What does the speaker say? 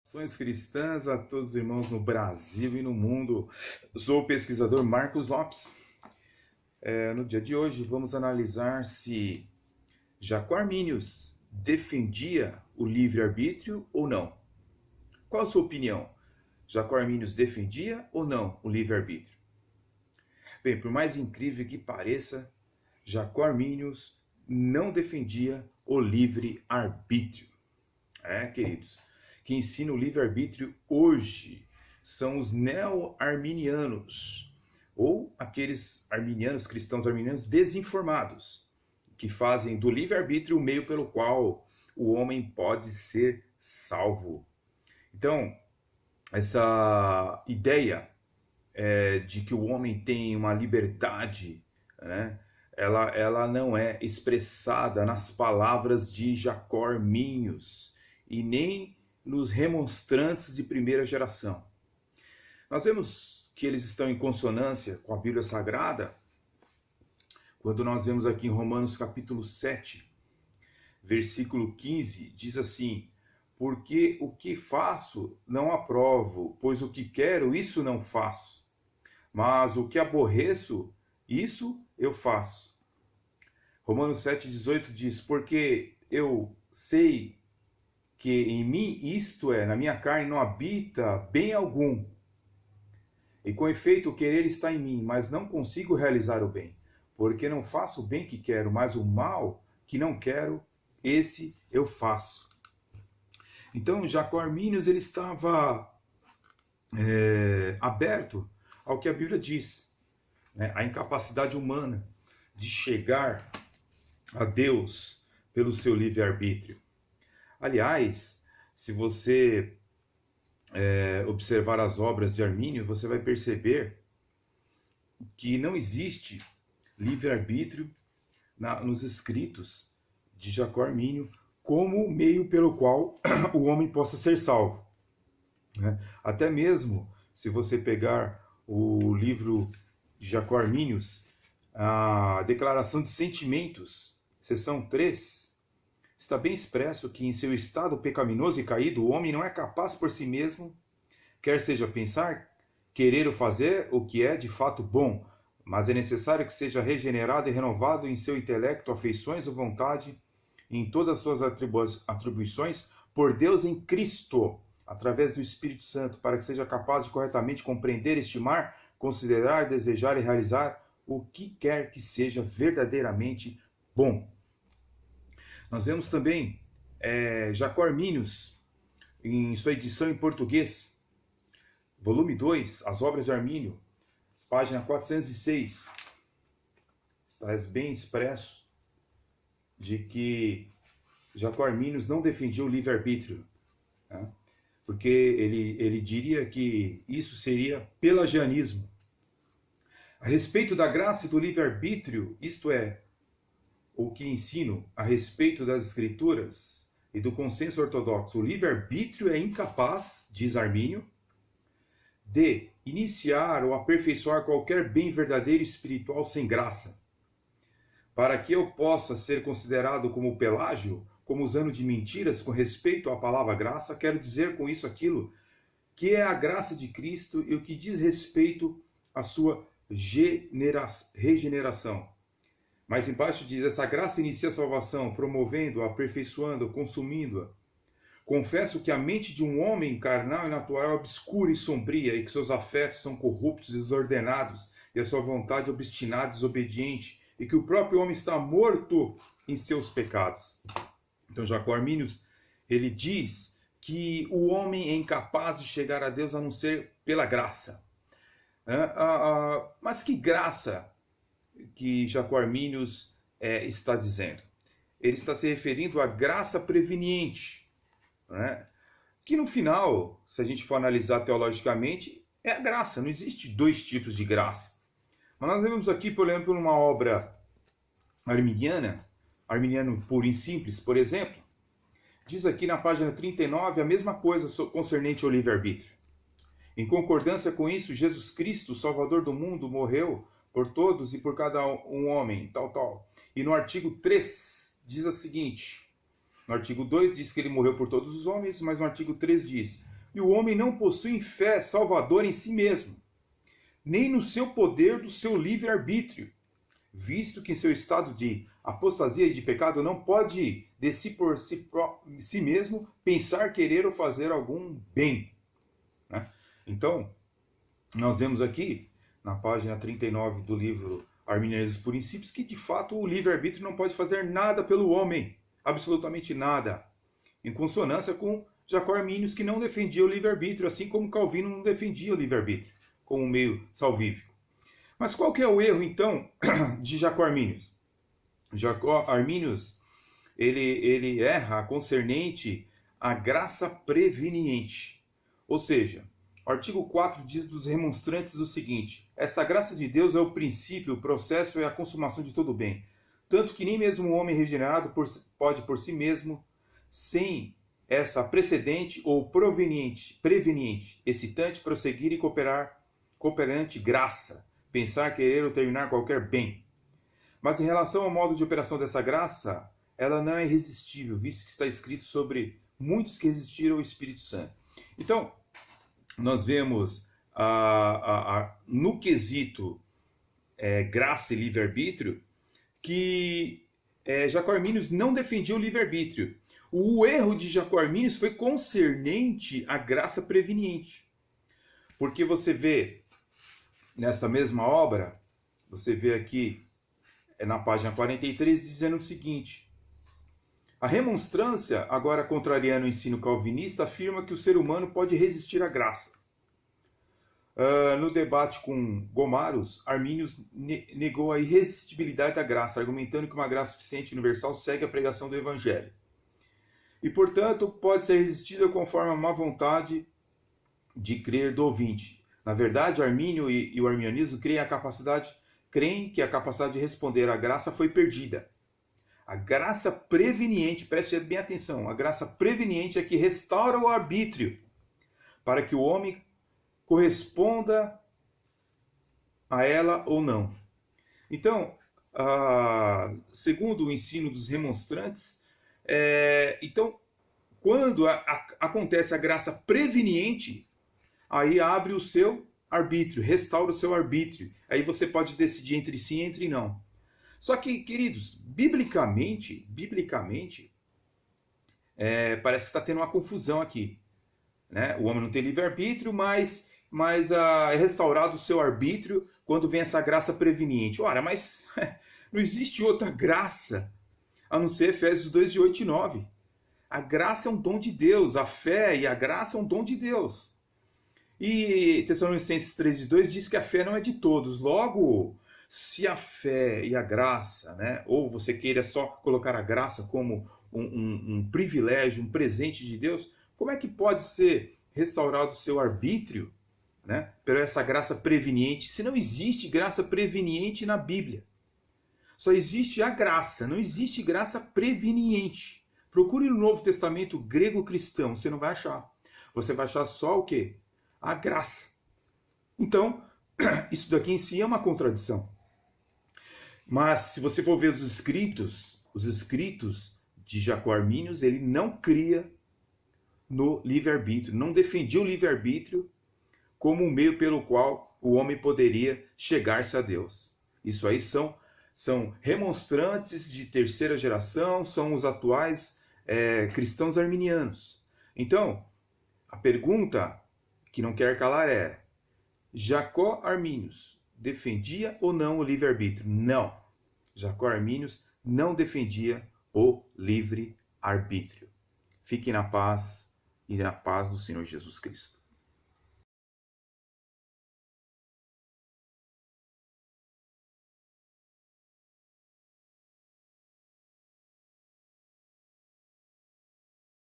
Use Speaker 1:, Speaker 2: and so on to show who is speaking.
Speaker 1: Saudações cristãs a todos os irmãos no Brasil e no mundo. Eu sou o pesquisador Marcos Lopes. No dia de hoje vamos analisar se Jacó Arminius defendia o livre-arbítrio ou não. Qual a sua opinião? Jacó Arminius defendia ou não o livre-arbítrio? Bem, por mais incrível que pareça, Jacó Arminius não defendia o livre-arbítrio. Queridos, que ensina o livre-arbítrio hoje são os neo-arminianos, ou aqueles arminianos, cristãos arminianos desinformados, que fazem do livre-arbítrio o meio pelo qual o homem pode ser salvo. Então, essa ideia de que o homem tem uma liberdade, né, ela não é expressada nas palavras de Jacó Arminius e nem nos remonstrantes de primeira geração. Nós vemos que eles estão em consonância com a Bíblia Sagrada quando nós vemos aqui em Romanos capítulo 7, versículo 15, diz assim: porque o que faço não aprovo, pois o que quero, isso não faço. Mas o que aborreço, isso eu faço. Romanos 7,18 diz: porque eu sei que em mim, isto é, na minha carne, não habita bem algum. E com efeito, o querer está em mim, mas não consigo realizar o bem. Porque não faço o bem que quero, mas o mal que não quero, esse eu faço. Então, Jacó Arminius ele estava aberto ao que a Bíblia diz, né? A incapacidade humana de chegar a Deus pelo seu livre-arbítrio. Aliás, se você observar as obras de Armínio, você vai perceber que não existe livre-arbítrio nos escritos de Jacó Armínio como meio pelo qual o homem possa ser salvo. Até mesmo se você pegar o livro de Jacó Arminius, a Declaração de Sentimentos, seção 3, está bem expresso que em seu estado pecaminoso e caído, o homem não é capaz por si mesmo, quer seja pensar, querer ou fazer o que é de fato bom, mas é necessário que seja regenerado e renovado em seu intelecto, afeições e vontade, em todas as suas atribuições, por Deus em Cristo, através do Espírito Santo, para que seja capaz de corretamente compreender, estimar, considerar, desejar e realizar o que quer que seja verdadeiramente bom. Nós vemos também Jacó Arminius, em sua edição em português, volume 2, As Obras de Armínio, página 406, está bem expresso de que Jacó Arminius não defendia o livre-arbítrio, né? Porque ele diria que isso seria pelagianismo. A respeito da graça e do livre-arbítrio, isto é, o que ensino a respeito das Escrituras e do consenso ortodoxo, o livre-arbítrio é incapaz, diz Armínio, de iniciar ou aperfeiçoar qualquer bem verdadeiro e espiritual sem graça. Para que eu possa ser considerado como Pelágio, como usando de mentiras com respeito à palavra graça, quero dizer com isso aquilo que é a graça de Cristo e o que diz respeito à sua regeneração. Mas embaixo diz, essa graça inicia a salvação, promovendo-a, aperfeiçoando-a, consumindo-a. Confesso que a mente de um homem carnal e natural é obscura e sombria, e que seus afetos são corruptos e desordenados, e a sua vontade obstinada e desobediente, e que o próprio homem está morto em seus pecados. Então Jacó Arminius, ele diz que o homem é incapaz de chegar a Deus a não ser pela graça. Mas que graça que Jacó Arminius está dizendo? Ele está se referindo à graça preveniente, né? Que no final, se a gente for analisar teologicamente, é a graça. Não existe dois tipos de graça. Mas nós vemos aqui, por exemplo, uma obra arminiano puro e simples, por exemplo, diz aqui na página 39 a mesma coisa concernente ao livre-arbítrio. Em concordância com isso, Jesus Cristo, Salvador do mundo, morreu por todos e por cada um homem, tal. E no artigo 3 diz o seguinte, no artigo 2 diz que ele morreu por todos os homens, mas no artigo 3 diz, e o homem não possui fé salvadora em si mesmo, nem no seu poder do seu livre-arbítrio, visto que em seu estado de apostasia e de pecado não pode de si por si mesmo pensar, querer ou fazer algum bem. Né? Então, nós vemos aqui, na página 39 do livro Arminianismo por Princípios, que de fato o livre-arbítrio não pode fazer nada pelo homem, absolutamente nada, em consonância com Jacó Arminius, que não defendia o livre-arbítrio, assim como Calvino não defendia o livre-arbítrio como meio salvífico. Mas qual que é o erro, então, de Jacó Arminius? Jacó Arminius, ele erra concernente à graça preveniente. Ou seja, o artigo 4 diz dos remonstrantes o seguinte: esta graça de Deus é o princípio, o processo e a consumação de todo bem, tanto que nem mesmo o homem regenerado pode por si mesmo, sem essa precedente ou preveniente, excitante, prosseguir e cooperante graça, pensar, querer ou terminar qualquer bem. Mas em relação ao modo de operação dessa graça, ela não é irresistível, visto que está escrito sobre muitos que resistiram ao Espírito Santo. Então, nós vemos no quesito graça e livre-arbítrio que Jacó Arminius não defendia o livre-arbítrio. O erro de Jacó Arminius foi concernente à graça preveniente. Porque você vê, nesta mesma obra, você vê aqui na página 43, dizendo o seguinte: a remonstrância, agora contrariando o ensino calvinista, afirma que o ser humano pode resistir à graça. No debate com Gomarus, Arminius negou a irresistibilidade da graça, argumentando que uma graça suficiente e universal segue a pregação do Evangelho. E, portanto, pode ser resistida conforme a má vontade de crer do ouvinte. Na verdade, Armínio e o arminianismo creem que a capacidade de responder à graça foi perdida. A graça preveniente, preste bem atenção, a graça preveniente é que restaura o arbítrio, para que o homem corresponda a ela ou não. Então, segundo o ensino dos remonstrantes, então, quando acontece a graça preveniente, aí abre o seu arbítrio, restaura o seu arbítrio. Aí você pode decidir entre sim e entre não. Só que, queridos, biblicamente, parece que está tendo uma confusão aqui. Né? O homem não tem livre-arbítrio, mas é restaurado o seu arbítrio quando vem essa graça preveniente. Ora, mas não existe outra graça a não ser Efésios 2, de 8 e 9. A graça é um dom de Deus, a fé e a graça é um dom de Deus. E Tessalonicenses 3, de 2 diz que a fé não é de todos. Logo, se a fé e a graça, né, ou você queira só colocar a graça como um privilégio, um presente de Deus, como é que pode ser restaurado o seu arbítrio, né, por essa graça preveniente, se não existe graça preveniente na Bíblia? Só existe a graça, não existe graça preveniente. Procure no Novo Testamento grego cristão, você não vai achar. Você vai achar só o quê? A graça. Então, isso daqui em si é uma contradição. Mas se você for ver os escritos de Jacó Arminius, ele não cria no livre-arbítrio, não defendia o livre-arbítrio como um meio pelo qual o homem poderia chegar-se a Deus. Isso aí são remonstrantes de terceira geração, são os atuais cristãos arminianos. Então, a pergunta que não quer calar é: Jacó Arminius defendia ou não o livre-arbítrio? Não. Jacó Arminius não defendia o livre-arbítrio. Fique na paz e na paz do Senhor Jesus Cristo.